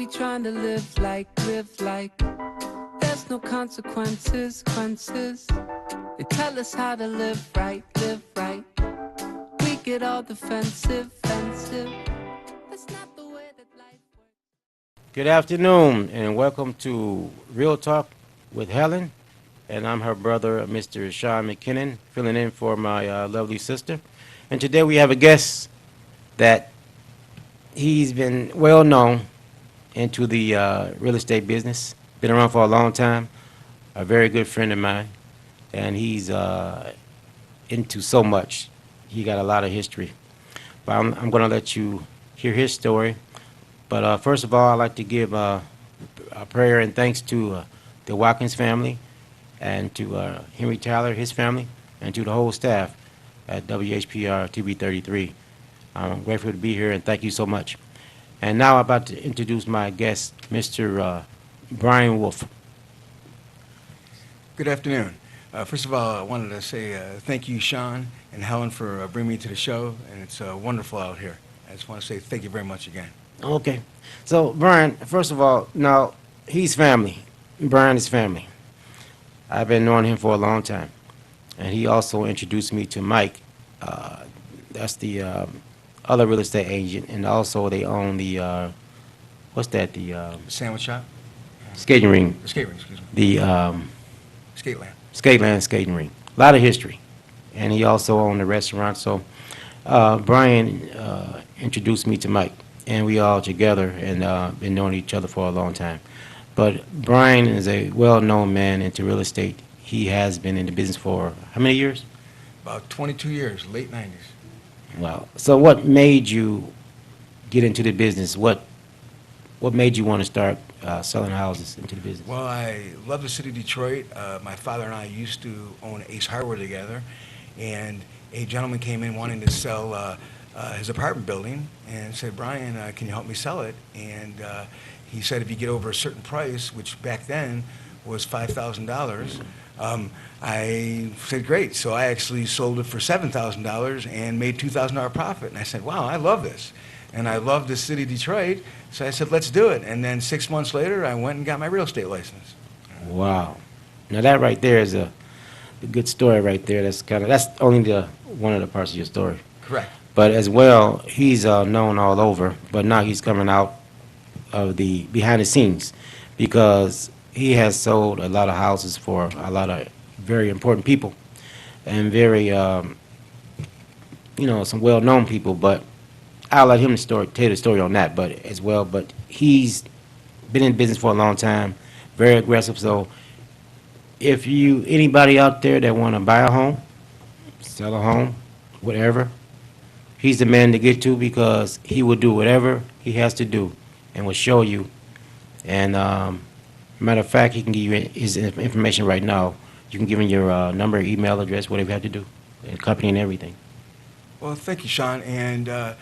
we trying to live like. There's no consequences. They tell us how to live right. We get all defensive. That's not the way that life works. Good afternoon, and welcome to Real Talk with Helen. And I'm her brother, Mr. Sean McKinnon, filling in for my lovely sister. And today we have a guest that he's been well known into the real estate business, been around for a long time, a very good friend of mine, and he's into so much. He got a lot of history. But I'm going to let you hear his story. But first of all, I'd like to give a prayer and thanks to the Watkins family and to Henry Tyler, his family, and to the whole staff at WHPR TV 33. I'm grateful to be here, and thank you so much. And now I'm about to introduce my guest, Mr. Brian Wolf. Good afternoon. First of all, I wanted to say thank you, Sean and Helen, for bringing me to the show, and it's wonderful out here. I just want to say thank you very much again. Okay. So, Brian, first of all, now, he's family. Brian is family. I've been knowing him for a long time. And he also introduced me to Mike. That's the other real estate agent. And also they own the, what's that? The Sandwich shop? skating ring. The skate ring, excuse me. The Skateland. Skateland skating ring. A lot of history. And he also owned the restaurant. So Brian introduced me to Mike. And we all together and been knowing each other for a long time. But Brian is a well-known man into real estate. He has been in the business for how many years? About 22 years, late 90s. Wow. So what made you get into the business? What made you want to start selling houses into the business? Well, I love the city of Detroit. My father and I used to own Ace Hardware together, and a gentleman came in wanting to sell his apartment building and said, Brian, can you help me sell it? And he said if you get over a certain price, which back then was $5,000, I said, great. So I actually sold it for $7,000 and made $2,000 profit. And I said, wow, I love this. And I love the city of Detroit. So I said, let's do it. And then 6 months later, I went and got my real estate license. Wow. Now that right there is a good story right there. That's only one of the parts of your story. Correct. But as well, he's known all over, but now he's coming out of the behind the scenes because he has sold a lot of houses for a lot of very important people and very, some well-known people. But I'll let him tell the story on that, but as well. But he's been in business for a long time, very aggressive. So if anybody out there that want to buy a home, sell a home, whatever, he's the man to get to because he will do whatever he has to do and will show you. And matter of fact, he can give you his information right now. You can give him your number, email address, whatever you have to do, and company and everything. Well, thank you, Sean. And the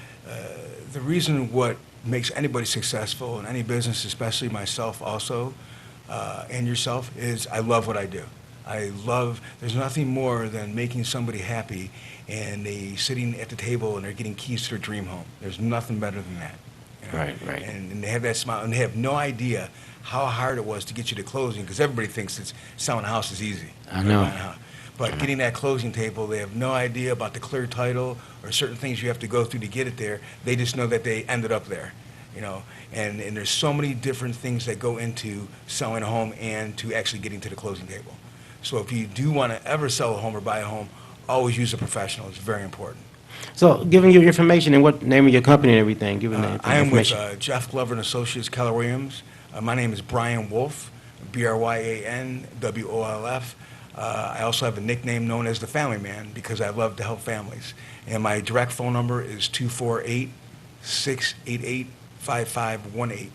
reason what makes anybody successful in any business, especially myself also, and yourself, is I love what I do. There's nothing more than making somebody happy and they sitting at the table and they're getting keys to their dream home. There's nothing better than that. You know? Right. And they have that smile and they have no idea how hard it was to get you to closing because everybody thinks selling a house is easy. I know. But getting that closing table, they have no idea about the clear title or certain things you have to go through to get it there. They just know that they ended up there, And there's so many different things that go into selling a home and to actually getting to the closing table. So if you do want to ever sell a home or buy a home, always use a professional. It's very important. So giving you information and what name of your company and everything, giving the I am with information. Jeff Glover and Associates, Keller Williams. My name is Brian Wolf, BRYANWOLF. I also have a nickname known as the Family Man because I love to help families. And my direct phone number is 248-688-5518.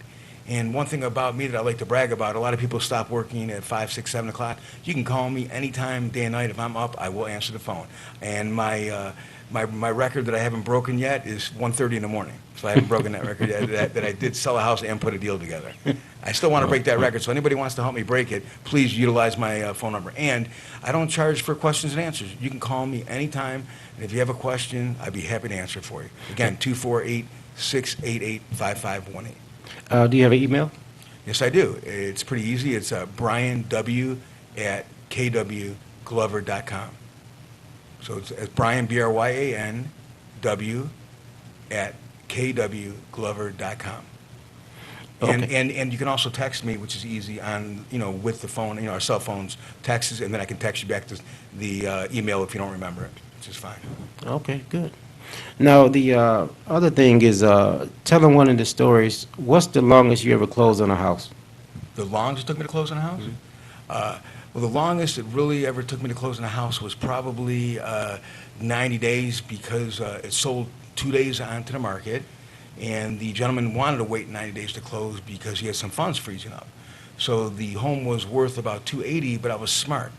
And one thing about me that I like to brag about, a lot of people stop working at 5, 6, 7 o'clock. You can call me anytime, day and night. If I'm up, I will answer the phone. And my record that I haven't broken yet is 1:30 in the morning. So I haven't broken that record yet, that I did sell a house and put a deal together. I still want to break that record, so anybody wants to help me break it, please utilize my phone number. And I don't charge for questions and answers. You can call me anytime, and if you have a question, I'd be happy to answer it for you. Again, 248-688-5518. Do you have an email? Yes, I do. It's pretty easy. It's Brian W. at kwglover.com. So it's Brian, Bryan, W. at kwglover.com. And, Okay. and you can also text me, which is easy on, with the phone, our cell phones, texts, and then I can text you back the email if you don't remember it, which is fine. Okay, good. Now, the other thing is telling one of the stories. What's the longest you ever closed on a house? The longest it took me to close on a house? Well, the longest it really ever took me to close on a house was probably 90 days because it sold 2 days onto the market, and the gentleman wanted to wait 90 days to close because he had some funds freezing up. So the home was worth about 280, but I was smart.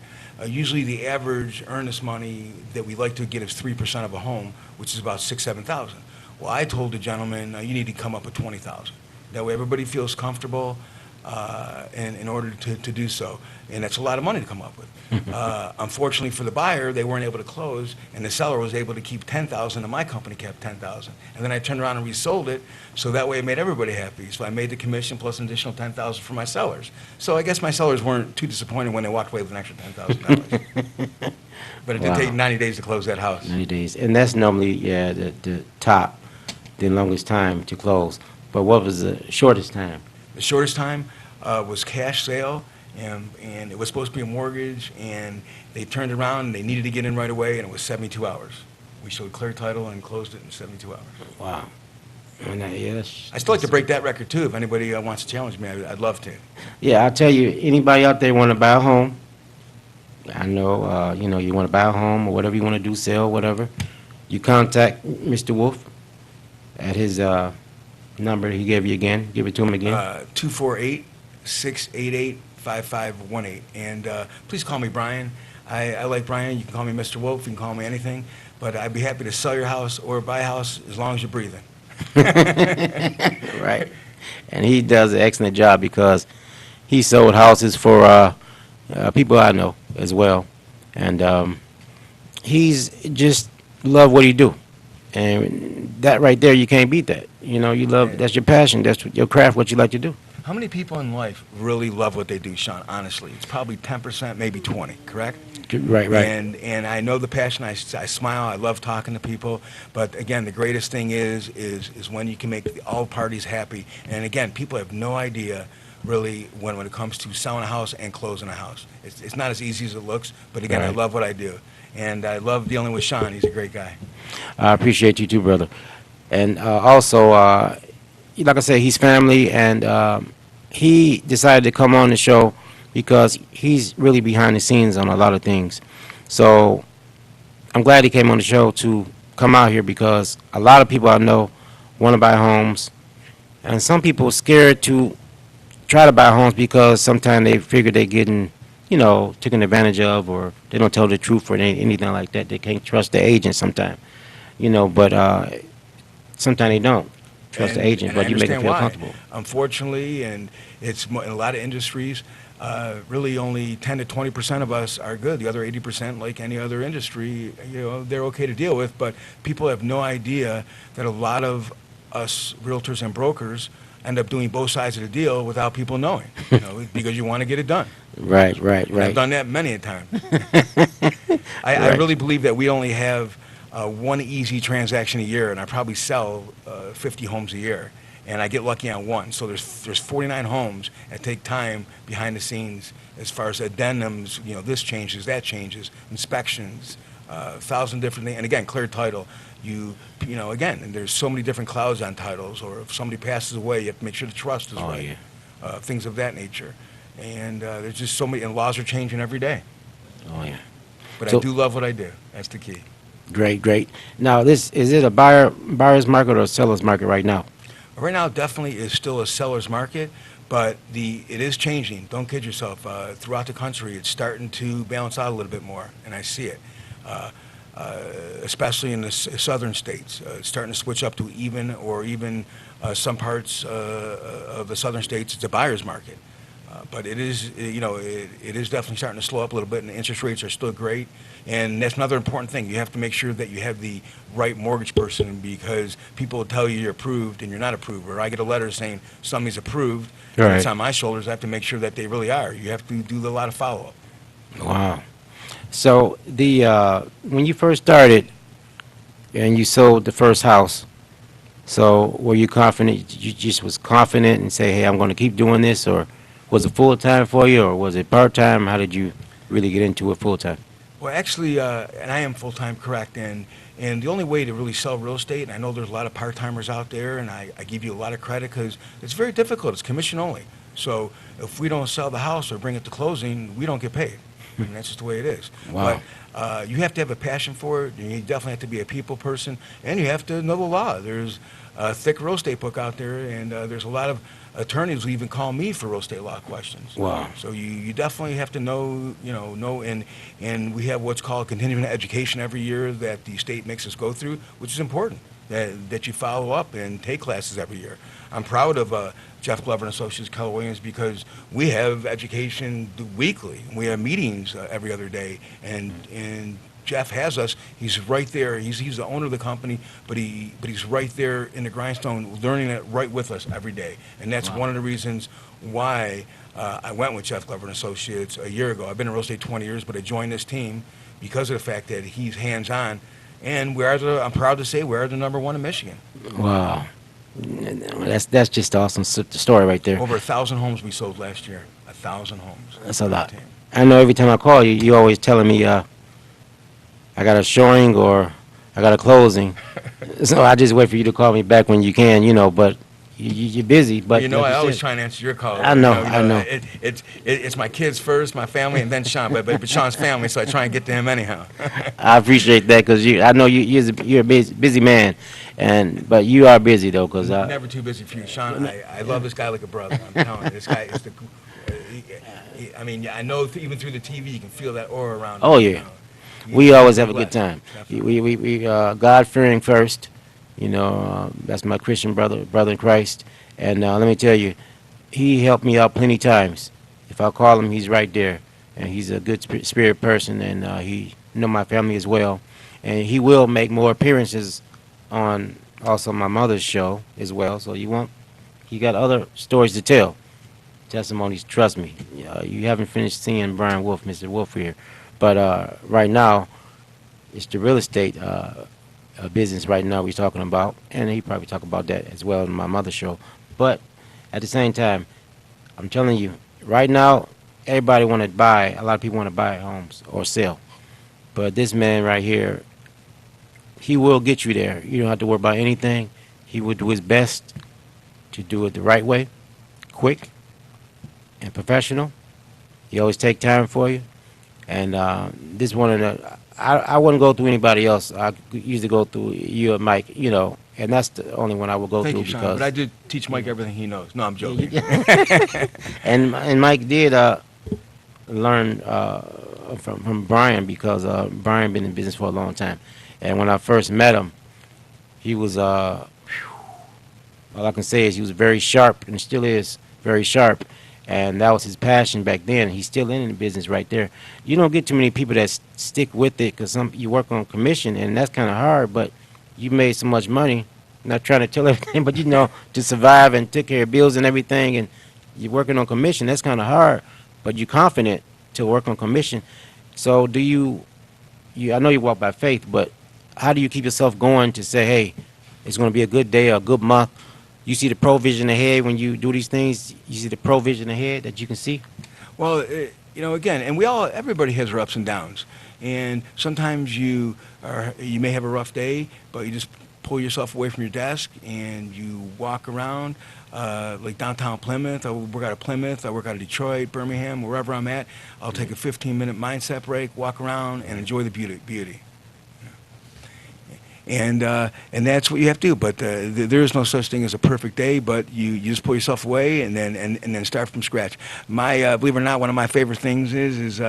Usually the average earnest money that we like to get is 3% of a home, which is about 6,000 to 7,000. Well, I told the gentleman, you need to come up with 20,000. That way everybody feels comfortable in order to do so. And that's a lot of money to come up with. Unfortunately for the buyer, they weren't able to close, and the seller was able to keep 10,000, and my company kept 10,000. And then I turned around and resold it, so that way it made everybody happy. So I made the commission plus an additional 10,000 for my sellers. So I guess my sellers weren't too disappointed when they walked away with an extra $10,000. But it did Wow. take 90 days to close that house. 90 days. And that's normally, yeah, the top, the longest time to close. But what was the shortest time? The shortest time was cash sale, and it was supposed to be a mortgage, and they turned around and they needed to get in right away, and it was 72 hours. We showed clear title and closed it in 72 hours. Wow. And yeah, I still like to break that record too. If anybody wants to challenge me, I'd love to. Yeah, I'll tell you, anybody out there want to buy a home, I know, you want to buy a home or whatever you want to do, sell, whatever, you contact Mr. Wolf at his number he gave you again. Give it to him again. 248-688-5518. And please call me Brian. I like Brian. You can call me Mr. Wolf. You can call me anything. But I'd be happy to sell your house or buy a house as long as you're breathing. Right. And he does an excellent job because he sold houses for people I know as well. And he's just love what he do. And that right there, you can't beat that. You love, that's your passion. That's your craft, what you like to do. How many people in life really love what they do, Sean? Honestly, it's probably 10%, maybe 20, correct? Right. And I know the passion. I smile. I love talking to people. But again, the greatest thing is when you can make all parties happy. And again, people have no idea really when it comes to selling a house and closing a house. It's not as easy as it looks. But again, I Right. love what I do, and I love dealing with Sean. He's a great guy. I appreciate you too, brother. And also, like I said, he's family, and he decided to come on the show because he's really behind the scenes on a lot of things. So I'm glad he came on the show to come out here because a lot of people I know want to buy homes, and some people are scared to try to buy homes because sometimes they figure they're getting, taken advantage of, or they don't tell the truth or anything like that. They can't trust the agent sometimes, but sometimes they don't trust the agent, and I but you make them understand feel why. comfortable. Unfortunately, and it's in a lot of industries, really only 10 to 20% of us are good. The other 80%, like any other industry, they're okay to deal with. But people have no idea that a lot of us realtors and brokers end up doing both sides of the deal without people knowing, because you want to get it done. Right. And I've done that many a time. I Right. really believe that we only have one easy transaction a year, and I probably sell 50 homes a year, and I get lucky on one. So there's 49 homes that take time behind the scenes as far as addendums, this changes, that changes, inspections, 1,000 different things. And again, clear title. Again, and there's so many different clouds on titles, or if somebody passes away, you have to make sure the trust is Oh, right. yeah. Things of that nature. And there's just so many, and laws are changing every day. Oh, yeah. But So- I do love what I do. That's the key. Great. Now, is it a buyer's market or a seller's market right now? Right now, definitely is still a seller's market, but it is changing. Don't kid yourself. Throughout the country, it's starting to balance out a little bit more, and I see it. Especially in the southern states, it's starting to switch up to even some parts of the southern states, it's a buyer's market. But it is, it is definitely starting to slow up a little bit, and the interest rates are still great. And that's another important thing. You have to make sure that you have the right mortgage person, because people will tell you you're approved and you're not approved. Or I get a letter saying somebody's approved, and it's Right. on my shoulders. I have to make sure that they really are. You have to do a lot of follow-up. Wow. So the when you first started and you sold the first house, so were you confident? You just was confident and say, "Hey, I'm going to keep doing this," or was it full time for you, or was it part time? How did you really get into it full time? Well, actually, and I am full-time, correct, and the only way to really sell real estate, and I know there's a lot of part-timers out there, and I give you a lot of credit because it's very difficult. It's commission only. So if we don't sell the house or bring it to closing, we don't get paid. And that's just the way it is. Wow. But you have to have a passion for it. You definitely have to be a people person, and you have to know the law. There's a thick real estate book out there, and there's a lot of attorneys who even call me for real estate law questions. Wow. So you definitely have to know, and we have what's called continuing education every year that the state makes us go through, which is important, that you follow up and take classes every year. I'm proud of Jeff Glover and Associates, Keller Williams, because we have education weekly. We have meetings every other day, and Jeff has us. He's right there. He's the owner of the company, but he's right there in the grindstone, learning it right with us every day. And that's Wow. one of the reasons why I went with Jeff Glover and Associates a year ago. I've been in real estate 20 years, but I joined this team because of the fact that he's hands-on. And I'm proud to say we're the number one in Michigan. Wow. That's just awesome story right there. Over 1,000 homes we sold last year. 1,000 homes. That's a lot. I know every time I call you, you always telling me I got a showing or I got a closing. So I just wait for you to call me back when you can, but you're busy. But You know, like I you always said- try and answer your call. I know, I know. It's my kids first, my family, and then Sean. But Sean's family, so I try and get to him anyhow. I appreciate that because I know you're a busy man, but you are busy though because Never too busy for you, Sean. I love this guy like a brother. I'm telling you, this guy is the. I mean, I know even through the TV, you can feel that aura around him. Oh, yeah. We always have a good time. We God fearing first, that's my Christian brother in Christ, and let me tell you, he helped me out plenty times. If I call him, he's right there, and he's a good spirit person, and he know my family as well, and he will make more appearances on also my mother's show as well. So he got other stories to tell, testimonies. Trust me, you haven't finished seeing Brian Wolf, Mr. Wolf here. But right now, it's the real estate business right now we're talking about, and he probably talk about that as well in my mother's show. But at the same time, I'm telling you, right now, everybody want to buy. A lot of people want to buy homes or sell. But this man right here, he will get you there. You don't have to worry about anything. He will do his best to do it the right way, quick and professional. He always take time for you. And this one of the, I wouldn't go through anybody else. I usually go through you and Mike, and that's the only one I would go Thank through you, Sean. because. But I did teach Mike everything he knows. No, I'm joking. and Mike did learn from Brian because Brian been in business for a long time, and when I first met him, he was all I can say is he was very sharp and still is very sharp. And that was his passion back then. He's still in the business right there. You don't get too many people that stick with it because you work on commission, and that's kind of hard. But you made so much money, not trying to tell everything, but to survive and take care of bills and everything, and you're working on commission. That's kind of hard, but you're confident to work on commission. So do you? I know you walk by faith, but how do you keep yourself going to say, hey, it's going to be a good day or a good month? You see the provision ahead when you do these things. You see the provision ahead that you can see. Well, again, and everybody has their ups and downs, and sometimes you may have a rough day, but you just pull yourself away from your desk and you walk around, like downtown Plymouth. I work out of Plymouth. I work out of Detroit, Birmingham, wherever I'm at. I'll take a 15-minute mindset break, walk around, and enjoy the beauty. and that's what you have to do. But there is no such thing as a perfect day. But you just pull yourself away and then start from scratch. My believe it or not, one of my favorite things is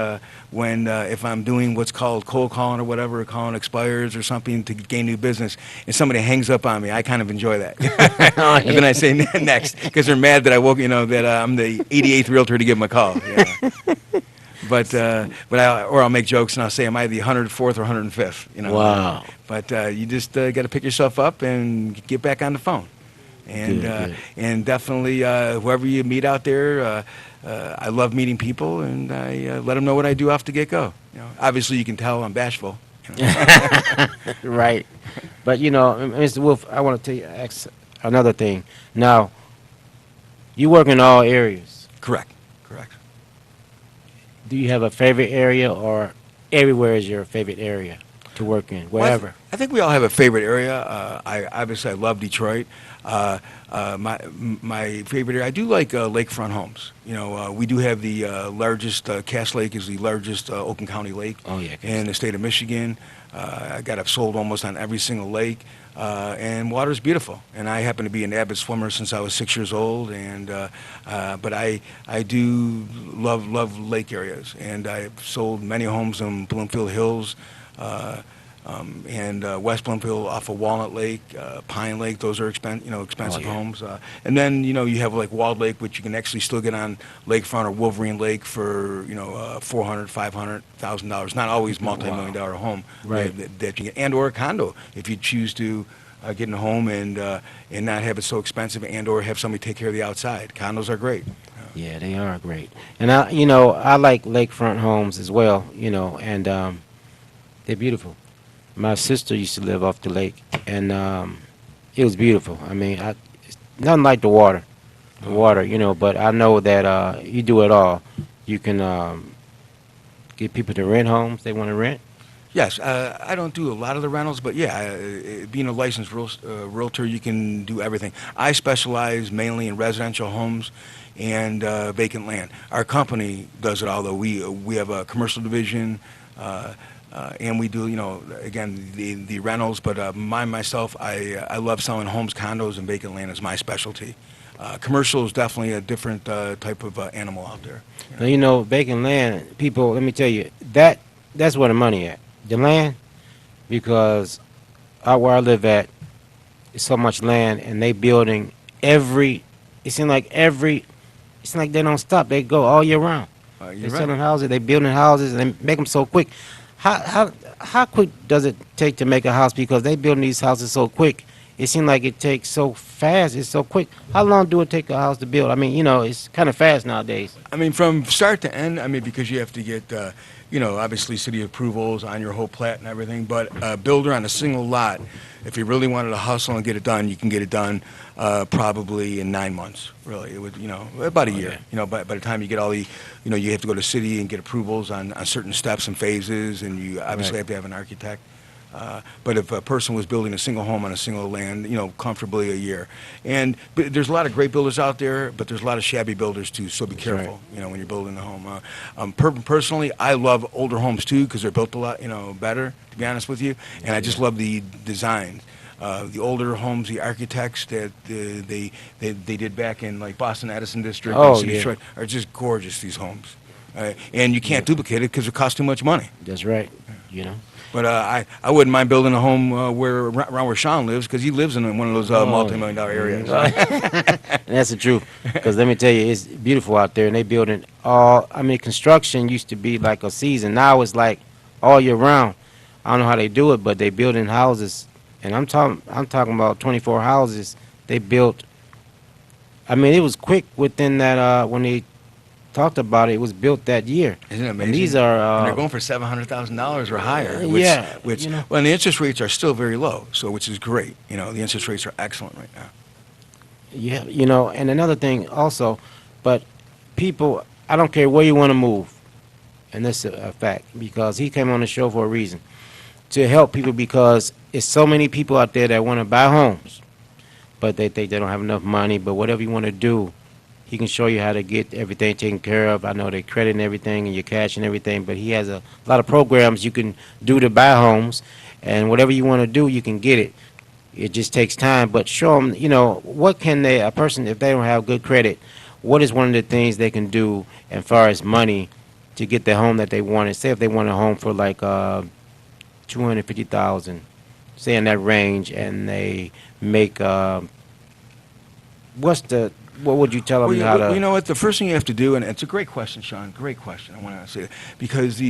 when if I'm doing what's called cold calling or whatever, or calling expires or something to gain new business, and somebody hangs up on me, I kind of enjoy that. And then I say next because they're mad that I woke, that I'm the 88th realtor to give them a call. Or I'll make jokes and I'll say, am I the 104th or 105th? Wow. But you just got to pick yourself up and get back on the phone. And and definitely whoever you meet out there, I love meeting people, and I let them know what I do off the get-go. Obviously you can tell I'm bashful. Right. But Mr. Wolf, I want to ask another thing. Now, you work in all areas. Correct. Do you have a favorite area, or everywhere is your favorite area to work in, wherever? Well, I think we all have a favorite area. I love Detroit. My favorite area, I do like lakefront homes. We do have the largest, Cass Lake is the largest open county lake in the state of Michigan. I've sold almost on every single lake. And water's beautiful, and I happen to be an avid swimmer since I was 6 years old. But I do love lake areas, and I've sold many homes in Bloomfield Hills, and West Bloomfield off of Walnut Lake, Pine Lake. Those are expensive homes. And then you have like Walled Lake, which you can actually still get on lakefront, or Wolverine Lake for $400,000-$500,000. Not always multi-million-dollar home, right? That you get, and or a condo if you choose to get in a home and not have it so expensive, and or have somebody take care of the outside. Condos are great. Yeah, they are great. And I like lakefront homes as well. And they're beautiful. My sister used to live off the lake, and it was beautiful. I mean, it's nothing like the water, but I know that you do it all. You can get people to rent homes they want to rent. Yes, I don't do a lot of the rentals, but being a licensed realtor, you can do everything. I specialize mainly in residential homes and vacant land. Our company does it all, though. We have a commercial division, and we do, again, the rentals. But myself, I love selling homes, condos, and vacant land is my specialty. Commercial is definitely a different type of animal out there. Now, vacant land, people, let me tell you, that's where the money at. The land, because where I live at, is so much land, and they building it seems like they don't stop. They go all year round. They're selling houses, they building houses, and they make them so quick. How quick does it take to make a house? Because they building these houses so quick. It seems like it takes so fast. It's so quick. How long do it take a house to build? I mean, it's kind of fast nowadays. I mean, from start to end, because you have to get, obviously city approvals on your whole plat and everything. But a builder on a single lot, if you really wanted to hustle and get it done, you can get it done probably in 9 months, really. It would, about a year. By the time you get all the, you have to go to city and get approvals on certain steps and phases, and you obviously have to have an architect. But if a person was building a single home on a single land, comfortably a year. But there's a lot of great builders out there, but there's a lot of shabby builders too, so be careful, when you're building a home. Personally, I love older homes too, because they're built a lot, better, to be honest with you, and I just love the designs. The older homes, the architects that they did back in like Boston Edison District and Detroit are just gorgeous, these homes. And you can't duplicate it because it costs too much money. That's right, But I wouldn't mind building a home around where Sean lives, because he lives in one of those multi-million-dollar areas. And that's the truth, because let me tell you, it's beautiful out there, and they building construction used to be like a season. Now it's like all year round. I don't know how they do it, but they building houses, and I'm talking about 24 houses they built. I mean, it was quick within that when they talked about it. It was built that year. Isn't it amazing? And these are and they're going for $700,000 or higher. Which and the interest rates are still very low, which is great. The interest rates are excellent right now. Yeah, and another thing also, but people, I don't care where you want to move, and that's a fact, because he came on the show for a reason, to help people, because it's so many people out there that want to buy homes, but they think they don't have enough money. But whatever you want to do, He can show you how to get everything taken care of. I know they credit and everything and your cash and everything, but he has a lot of programs you can do to buy homes, and whatever you want to do, you can get it. It just takes time, but show them, what can a person, if they don't have good credit, what is one of the things they can do as far as money to get the home that they wanted? Say if they want a home for like 250,000, say in that range, and they make what would you tell Well, them how to? you know what? The first thing you have to do, and it's a great question, Sean. Great question. I want to say that because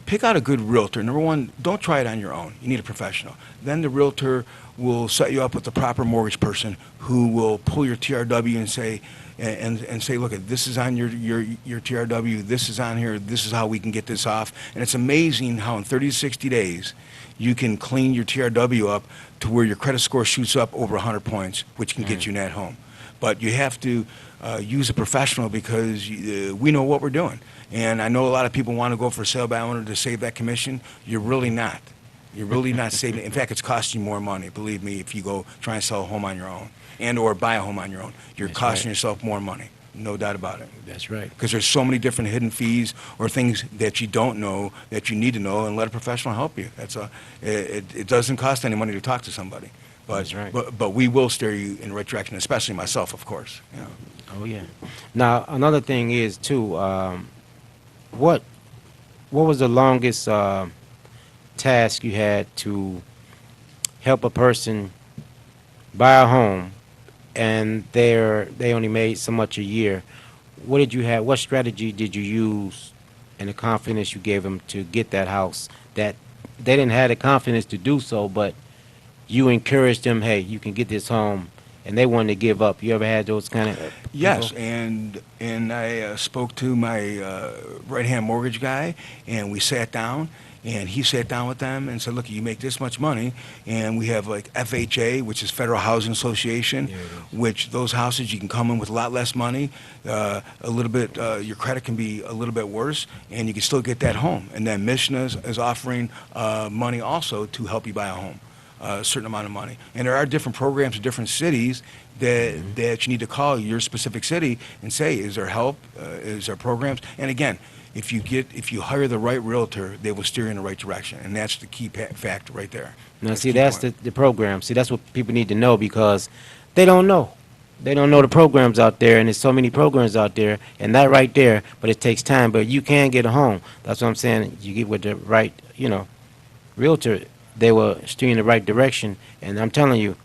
pick out a good realtor. Number one, don't try it on your own. You need a professional. Then the realtor will set you up with the proper mortgage person who will pull your TRW and say, and say, look, this is on your TRW. This is on here. This is how we can get this off. And it's amazing how in 30 to 60 days you can clean your TRW up to where your credit score shoots up over 100 points, which can get you in that home. But you have to use a professional because we know what we're doing. And I know a lot of people want to go for sale by owner to save that commission. You're really not. You're really not saving. In fact, it's costing you more money, believe me, if you go try and sell a home on your own and or buy a home on your own. You're costing yourself more money. No doubt about it. That's right. Because there's so many different hidden fees or things that you don't know that you need to know, and let a professional help you. It doesn't cost any money to talk to somebody. That's right. But we will steer you in the right direction, especially myself, of course. Oh yeah. Now another thing is too. What was the longest task you had to help a person buy a home, and they only made so much a year? What did you have? What strategy did you use, and the confidence you gave them to get that house that they didn't have the confidence to do so, but you encouraged them, hey, you can get this home, and they wanted to give up. You ever had those kind of people? Yes, and I spoke to my right-hand mortgage guy, and we sat down, and he sat down with them and said, look, you make this much money, and we have like FHA, which is Federal Housing Association, which those houses you can come in with a lot less money, a little bit, your credit can be a little bit worse, and you can still get that home. And then Mission is offering money also to help you buy a home. A certain amount of money, and there are different programs in different cities that you need to call your specific city and say, is there help, is there programs? And again, if you hire the right realtor, they will steer you in the right direction, and that's the key fact right there. Now, see, that's the program. See, that's what people need to know, because they don't know. They don't know the programs out there, and there's so many programs out there, and that right there. But it takes time. But you can get a home. That's what I'm saying. You get with the right, realtor. They will steer in the right direction, and I'm telling you,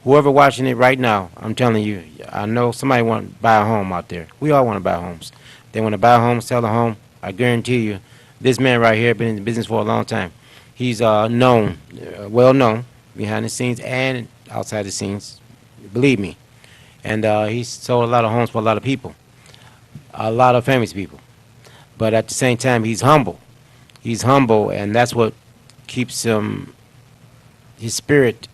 whoever watching it right now, I'm telling you, I know somebody want to buy a home out there. We all want to buy homes. They want to buy a home, sell a home. I guarantee you, this man right here been in the business for a long time. He's well known behind the scenes and outside the scenes. Believe me, and he's sold a lot of homes for a lot of people, a lot of famous people. But at the same time, he's humble. He's humble, and that's what keeps him. His spirit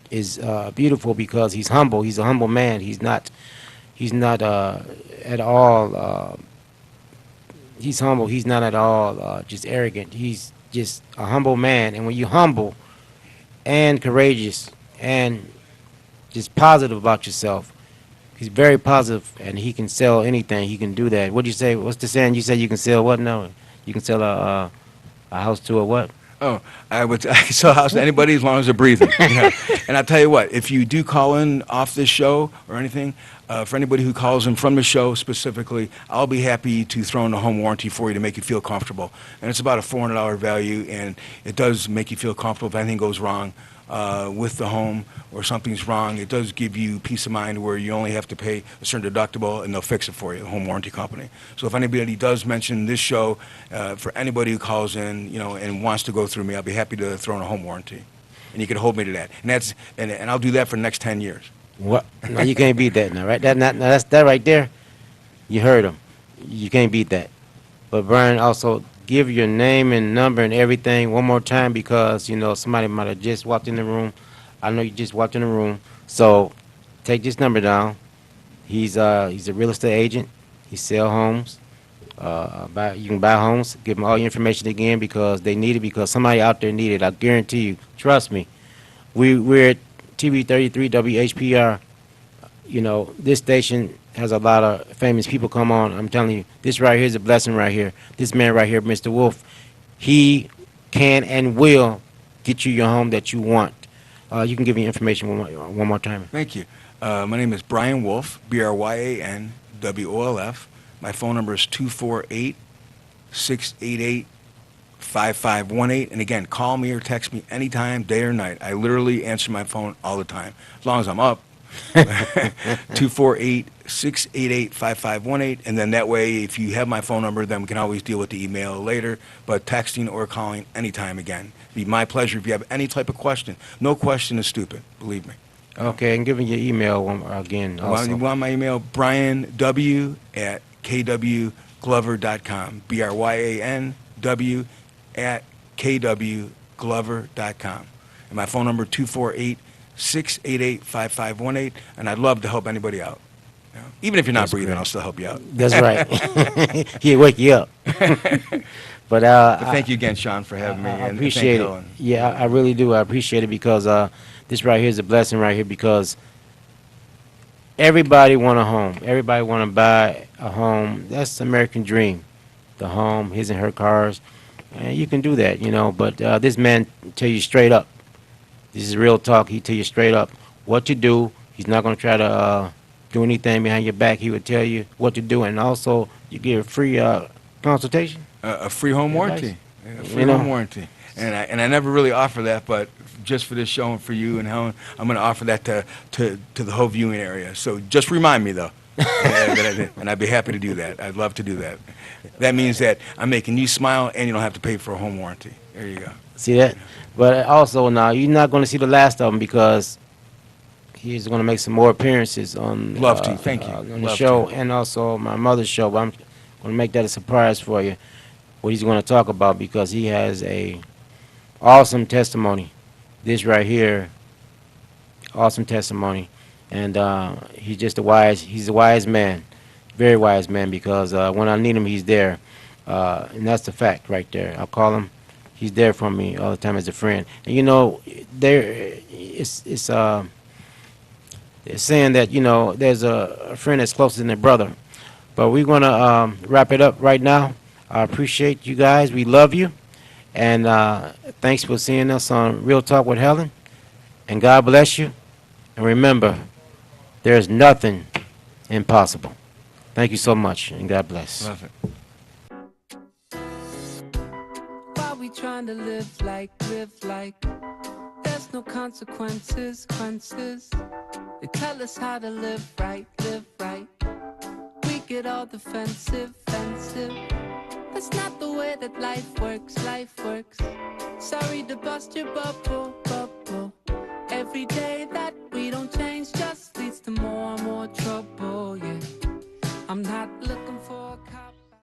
is beautiful because he's humble. He's a humble man. He's not at all. He's humble. He's not at all just arrogant. He's just a humble man. And when you're humble and courageous and just positive about yourself, he's very positive, and he can sell anything. He can do that. What do you say? What's the saying? You say you can sell what? No, you can sell a house to a what? Oh, I can sell a house to anybody as long as they're breathing. And I'll tell you what, if you do call in off this show or anything, for anybody who calls in from the show specifically, I'll be happy to throw in a home warranty for you to make you feel comfortable. And it's about a $400 value, and it does make you feel comfortable if anything goes wrong with the home or something's wrong. It does give you peace of mind where you only have to pay a certain deductible and they'll fix it for you, the home warranty company. So if anybody does mention this show, for anybody who calls in, and wants to go through me, I'll be happy to throw in a home warranty. And you can hold me to that. And I'll do that for the next 10 years. What? No, you can't beat that now, right? That's that right there. You heard him. You can't beat that. But Brian, also give your name and number and everything one more time, because somebody might have just walked in the room. I know you just walked in the room, so take this number down. He's a real estate agent. He sell homes. You can buy homes. Give them all your information again, because they need it, because somebody out there need it. I guarantee you. Trust me. We're at TV 33 WHPR. This station has a lot of famous people come on. I'm telling you, this right here is a blessing right here. This man right here, Mr. Wolf, he can and will get you your home that you want. You can give me information one more time. Thank you. My name is Brian Wolf, BryanWolf. My phone number is 248-688-5518. And again, call me or text me anytime, day or night. I literally answer my phone all the time, as long as I'm up. 248-688-5518. And then that way, if you have my phone number, then we can always deal with the email later. But texting or calling anytime again. It'd be my pleasure if you have any type of question. No question is stupid, believe me. Okay, and give me your email again also. You want my email? brianw@kwglover.com. BRYANW@kwglover.com. And my phone number 248-688-5518. And I'd love to help anybody out. You know? Even if you're not That's breathing, great. I'll still help you out. That's right. He'll wake you up. But But thank you again, Sean, for having me. I and appreciate thank it. Helen. Yeah, I really do. I appreciate it because this right here is a blessing right here because everybody want a home. Everybody want to buy a home. That's the American dream. The home, his and her cars. And you can do that, you know. But this man tell you straight up. This is real talk. He tell you straight up what to do. He's not going to try to do anything behind your back. He would tell you what to do. And also, you get a free consultation. A free home Advice. warranty. A free You know. home warranty. And I never really offer that, but just for this show and for you and Helen, I'm going to offer that to the whole viewing area. So just remind me, though. And I'd be happy to do that. I'd love to do that. That means that I'm making you smile and you don't have to pay for a home warranty. There you go. See that? But also now, you're not going to see the last of him because he's going to make some more appearances on Love to. Thank you. on the Love show to. and also my mother's show. But I'm going to make that a surprise for you, what he's going to talk about because he has a awesome testimony. This right here, awesome testimony, and he's just he's a wise man, very wise man because when I need him, he's there, and that's the fact right there. I'll call him. He's there for me all the time as a friend. And you know, it's saying that you know there's a friend that's closer than a brother. But we're gonna wrap it up right now. I appreciate you guys. We love you, and thanks for seeing us on Real Talk with Helen. And God bless you. And remember, there's nothing impossible. Thank you so much, and God bless. Love it. Why we trying to live like there's no consequences, consequences. They tell us how to live right, live right. We get all defensive, defensive. That's not the way that life works, life works. Sorry to bust your bubble, bubble. Every day that we don't change,